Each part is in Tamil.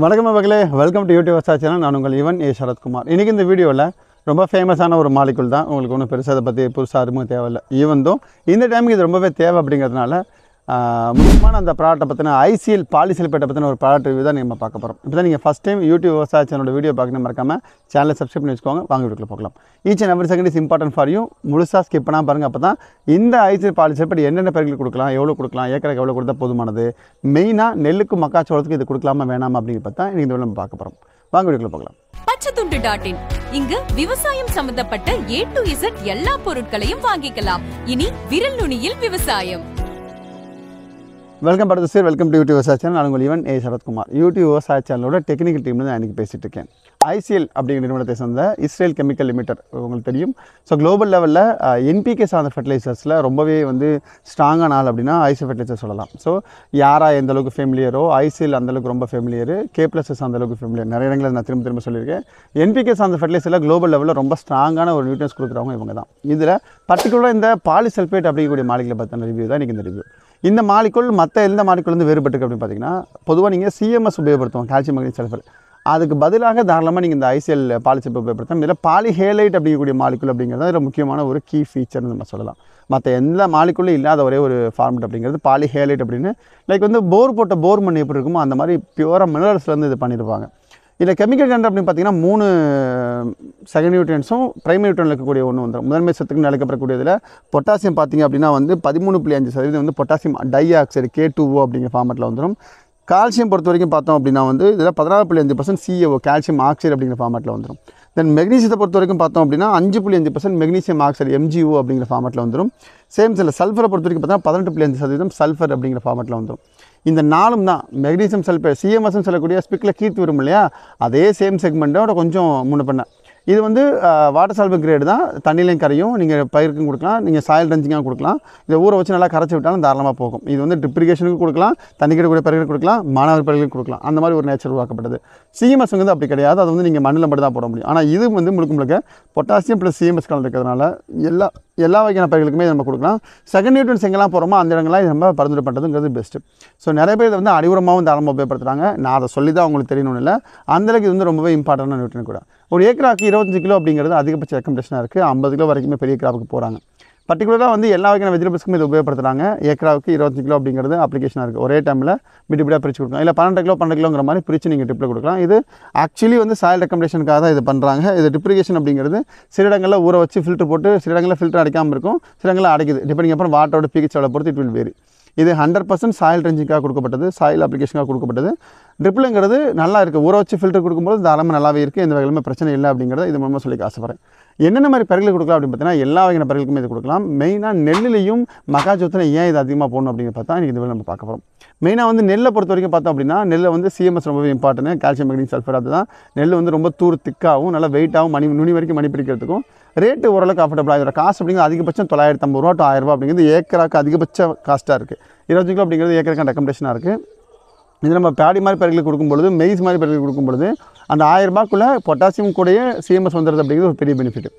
வணக்கம் மக்களே, வெல்கம் டு யூடியூப் விவசாய சேனல். நான் உங்கள் யுவன் ஏ சரத்குமார். இன்றைக்கி இந்த வீடியோவில் ரொம்ப ஃபேமஸான ஒரு மாலிகுல் தான். உங்களுக்கு ஒன்றும் பெருசாக அதை பற்றி புதுசாக அறிமுகம் தேவையில்லை. ஈவன்தும் இந்த டைமுக்கு இது ரொம்பவே தேவை அப்படிங்கிறதுனால முக்கியமான அந்த ப்ராடக்ட்டை பற்றின ஐசிஎல் பாலிசல்பேட்டை பற்றின ஒரு ப்ராடக்ட் ரிவ்யூ தான் நம்ம பார்க்க போகிறோம். இப்போ தான் நீங்கள் ஃபஸ்ட் டைம் யூடியூப் விவசாய சேனலோட வீடியோ பார்க்கணும் மறக்காமல் சேனலை சப்ஸ்கிரைப் பண்ணி வச்சுக்கோங்க. வாங்க வீடியோக்குள்ள போகலாம். Each and every second is important for you. முழுசாக ஸ்கிப் பண்ணாமல் பாருங்கள். அப்போ தான் இந்த ஐசிஎல் பாலிசல்பேட் என்னென்ன பயிர்கள் கொடுக்கலாம், எவ்வளோ கொடுக்கலாம், ஏக்கருக்கு எவ்வளோ கொடுத்தா போதுமானது, மெயினாக நெல்லுக்கு மக்காச்சோளத்துக்கு இது கொடுக்கலாமா வேணாமா அப்படின்னு பார்த்தா இன்றைக்கி இந்த நம்ம பார்க்க போகிறோம். வாங்க வீடியோக்குள்ள போகலாம். பச்சைத்துண்டு.in இங்கு விவசாயம் சம்பந்தப்பட்ட A to Z எல்லா பொருட்களையும் வாங்கிக்கலாம். இனி விரல் நுனியில் விவசாயம். வெல்கம் படுத்து சார், வெல்கம் டு யூடியூப் விவசாய சேனல். நான் உங்கள் யுவன் ஏ சரத்குமார். யூடியூப் விவசாய சேனலோட டெக்னிக்கல் டீமில் தான் எனக்கு பேசிகிட்டு இருக்கேன். ஐசிஎல் அப்படிங்கிற நிறுவனத்தை சேர்ந்த இஸ்ரேல் கெமிக்கல் லிமிடெட் உங்களுக்கு தெரியும். ஸோ குளோபல் லெவலில் என்பிகே சார்ந்த ஃபெர்டிலைசர்ஸில் ரொம்பவே ஸ்ட்ராங்கான ஆள் அப்படின்னா ஐசிஎல் ஃபெர்டிலைசர் சொல்லலாம். ஸோ யாராக எந்த அளவுக்கு ஃபெமிலியரோ ஐசிஎல் அந்தளவுக்கு ரொம்ப ஃபெமிலியர், K+S அந்தளவுக்கு ஃபெமிலியர். நிறைய இடங்களில் நான் திரும்ப சொல்லியிருக்கேன். என்பிகே சார்ந்த ஃபெர்டிலைசரில் குளோபல் லெவலில் ரொம்ப ஸ்ட்ராங்கான ஒரு நியூட்ரியன்ஸ் கொடுக்குறவங்க இவங்க தான். இதில் பர்டிகுலராக இந்த பாலிசல்பேட் அப்படிங்கக்கூடிய மாலிகுலை பற்றின ரிவ்யூ தான் இன்றைக்கி இந்த ரிவ்யூ. இந்த மாலிகுல் மற்ற எந்த மாலிகுல் வேறுபட்டுருக்கு அப்படின்னு பார்த்தீங்கன்னா, பொதுவாக நீங்கள் சிஎம்எஸ் உபயோகப்படுத்துவோம், கால்சியம் மெக்னீசியம் சல்ஃபர். அதுக்கு பதிலாக தாராளமாக நீங்கள் இந்த ஐசிஎல் பாலிசல்பேட் உபயோகப்படுத்தலாம். இதில் பாலிஹேலைட் அப்படிங்கக்கூடிய மாலிகுல் அப்படிங்கிறது இதில் முக்கியமான ஒரு கீ ஃபீச்சர்னு நம்ம சொல்லலாம். மற்ற எந்த மாலிகுலும் இல்லாத ஒரே ஒரு ஃபார்மெட் அப்படிங்கிறது பாலிஹேலைட் அப்படின்னு. போர் போட்ட போர் மண் எப்படி இருக்குமோ அந்த மாதிரி பியூராக மினரல்ஸ்லேருந்து இது பண்ணியிருப்பாங்க. இதில் கெமிக்கல் கண்ட் அப்படின்னு பார்த்தீங்கன்னா 3 செகண்ட் நியூட்ரியன்ஸும் பிரைமரி நியூட்ரியன் இருக்கக்கூடிய ஒன்று வந்துடும். முதன்மை சத்துக்குன்னு அழைக்கப்படக்கூடியதில் பொட்டாசியம் பார்த்தீங்க அப்படின்னா 13.5% பொட்டாசியம் டை ஆக்சைடு K2O அப்படிங்கிற ஃபார்மெட்டில் வந்துடும். கால்சியம் பொறுத்த வரைக்கும் பார்த்தோம் அப்படின்னா இதில் 16.5% CaO கால்சியம் ஆக்சைடு அப்படிங்கிற ஃபார்மெட்டில் வந்துடும். தென் மெக்னீசியத்தை பொறுத்த வரைக்கும் பார்த்தோம் அப்படின்னா 5.5% மெக்னீசியம் ஆக்சைடு MgO அப்படிங்கிற ஃபார்மெட்டில் வந்துடும். சேம் சில சல்ஃபரை பொறுத்த வரைக்கும் பார்த்தா 18.5% சல்ஃபர் அப்படிங்கிற ஃபார்மெட்டில் வந்துடும். இந்த 4 தான் மெக்னீசியம் சல்ஃபேட் சிஎம்எஸ்ன்னு சொல்லக்கூடிய ஸ்பிக்கில் கீர்த்து வரும் இல்லையா, அதே சேம் செக்மெண்ட்டோட கொஞ்சம் முன்ன பண்ண. இது வாட்டர் சால்பர் கிரேடு தான், தண்ணிலையும் கரையும். நீங்கள் பயிருக்கும் கொடுக்கலாம், நீங்கள் சாயில் ரஞ்சிங்காக கொடுக்கலாம். இதை ஊற வச்சு நல்லா கரைச்சி விட்டாலும் தாராளமாக போகும். இது ட்ரிப் இரிகேஷனுக்கு கொடுக்கலாம், தண்ணி கிடைக்கக்கூடிய பயிர்களுக்கு கொடுக்கலாம், மாணவர் பயிர்களுக்கு கொடுக்கலாம். அந்த மாதிரி ஒரு நேச்சர் உருவாக்கப்பட்டது. சிஎம்எஸ் அப்படி கிடையாது, அது நீங்கள் மண்ணில் மட்டும் தான் போட முடியும். ஆனால் இது முழுக்க பொட்டாசியம் ப்ளஸ் சிஎம்எஸ் கலந்து இருக்கிறதுனால எல்லா வகையான பயிர்களுக்குமே நம்ம கொடுக்கலாம். செகண்ட் நியூட்ரியன்ஸ் எங்கெல்லாம் போகிறோமோ அந்த இடங்கள்லாம் இது நம்ம பரிந்துரை பண்ணுறதுங்கிறது பெஸ்ட்டு. ஸோ நிறைய பேர் இதை அடிவுரமாகவும் தாராளமாக உபயோகப்படுத்துகிறாங்க. நான் அதை சொல்லி தான் அவங்களுக்கு தெரியணும்னு இல்லை, அந்தளவுக்கு இது ரொம்பவே இம்பார்ட்டண்டான நியூட்ரியன் கூட. ஒரு ஏக்கராக்கு 25 கிலோ அப்படிங்கிறது அதிகபட்ச ரெக்கமெண்டேஷனாக இருக்குது. 50 கிலோ வரைக்குமே பெரிய கிராப்புக்கு போகிறாங்க. பர்டிகுலராக எல்லா வகையான வெஜிடபிள்ஸ்க்குமே இது உபயோகப்படுத்துகிறாங்க. ஏக்கராவுக்கு 25 கிலோ அப்படிங்கிறது அப்ளிகேஷனாக இருக்குது. ஒரே டைமில் பிடிபிடியாக பிரித்து கொடுக்கலாம். இல்லை 12 கிலோங்கிற மாதிரி பிரித்து நீங்கள் ட்ரிப்பில் கொடுக்கலாம். இது ஆக்சுவலி சாயில் ரெக்கமெண்டேஷனுக்காக தான் இது பண்ணுறாங்க. இது ட்ரிப் இரிகேஷன் அப்படிங்கிறது சில இடங்களில் ஊற வச்சு ஃபில்டர் போட்டு, சில இடங்களில் ஃபில்டர் அடைக்காமல் இருக்கும், சில இடங்களில் அடைக்குது. டிபெண்டிங் அப்புறம் வாட்டரோட pH பொறுத்து இட் வில் வேரி. இது 100% சாயில் ரெஞ்சிங்காக கொடுக்கப்பட்டது, சாயில் அப்ளிகேஷனாக கொடுக்கப்பட்டது. ட்ரிப்பிளுங்கிறது நல்லா இருக்குது. ஊற வச்சு ஃபில்டர் கொடுக்கும்போது தாராளமாக நல்லாவே இருக்குது, எந்த வகையிலுமே பிரச்சனை இல்லை அப்படிங்கிறத இது மூலமாக சொல்லி ஆசைப்பட்றேன். என்னென்ன மாதிரி பயிர்கள் கொடுக்கலாம் அப்படின்னு பார்த்தீங்கன்னா, எல்லா வகையான பயிர்களுக்குமே இது கொடுக்கலாம். மெயினாக நெல்லையும் மக்காச்சோளத்தில் ஏன் இது அதிகமாக போடணும் அப்படின்னு பார்த்தா இன்றைக்கி இந்த நம்ம பார்க்க போகிறோம். மெயினாக நெல்லை பொறுத்த வரைக்கும் பார்த்தோம் அப்படின்னா, நெல்லை சிஎம்எஸ் ரொம்பவே இம்பார்ட்டன்ட். கால்சியம் மெக்னீசியம் சல்ஃபர் அதுதான். நெல் ரொம்ப தூர் திக்காகவும் நல்லா வெயிட்டாகவும் நுனி வரைக்கும் மணி பிடிக்கிறதுக்கும் ரேட்டு ஓரளவுக்கு அஃபோர்டபுளாக. இதோட காஸ்ட் அப்படிங்கிறது அதிகபட்சம் 950 ரூபா to 1000 ரூபா அப்படிங்கிறது ஏக்கராக்கு அதிகபட்ச காஸ்ட்டாக இருக்குது. 25 கிலோ அப்படிங்கிறது ஏக்கராக்கான ரெக்கமெண்டேஷனாக இருக்குது. இது நம்ம பேடி மாதிரி பயிர்களுக்கு கொடுக்கும்பொழுது, மெய்ஸ் மாதிரி பயிர்களுக்கு கொடுக்கும்பொழுது அந்த 1000 ரூபாய்க்குள்ளே பொட்டாசியம் கூடயே சிஎம்எஸ் வந்துடுது அப்படிங்கிறது ஒரு பெரிய பெனிஃபிட்.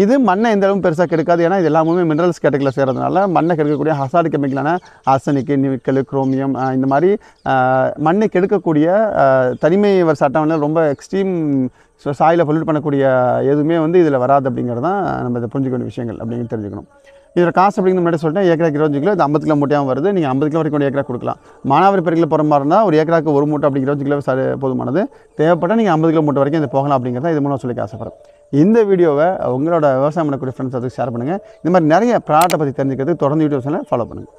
இது மண்ணை எந்த அளவுக்கு பெருசாக கெடுக்காது. ஏன்னா இது எல்லாமே மினரல்ஸ் கேட்டகரியில் சேர்றதுனால மண்ணை கெடுக்கக்கூடிய ஹசார்டு கெமிக்கலான ஆர்சனிக், நிக்கல், குரோமியம் இந்த மாதிரி மண்ணை கெடுக்கக்கூடிய தனிமை சட்டம் ரொம்ப எக்ஸ்ட்ரீம் சாயில் பொல்யூட் பண்ணக்கூடிய எதுவுமே இதில் வராது அப்படிங்கிறது தான் நம்ம இதை புரிஞ்சுக்க வேண்டிய விஷயங்கள் அப்படிங்கிறது தெரிஞ்சுக்கணும். இதில் காசு அப்படிங்கிற முன்னாடி சொல்லிட்டேன், ஏக்கராக்கு 25 கிலோ, இது 50 கிலோ மூட்டையாக வருது. நீங்கள் 50 கிலோ வரைக்கும் ஏக்கரா கொடுக்கலாம். மானாவாரி பயிர்களில் போகிற மாதிரி இருந்தால் ஒரு ஏக்கராக்கு 1 மூட்டை அப்படி 25 கிலோ போதுமானது. தேவைப்பட்டால் நீங்கள் 50 கிலோ மூட்டை வரைக்கும் இது போகலாம் அப்படிங்கிறத இது மூலம் சொல்லி ஆசைப்படுறேன். இந்த வீடியோவை உங்களோட விவசாயம் பண்ணக்கூடிய ஃப்ரெண்ட்ஸ் அதுக்கு ஷேர் பண்ணுங்கள். இந்த மாதிரி நிறைய ப்ராடக்ட்டை பற்றி தெரிஞ்சுக்கிறதுக்கு தொடர்ந்து யூடியூப் சேனலை ஃபாலோ பண்ணுங்கள்.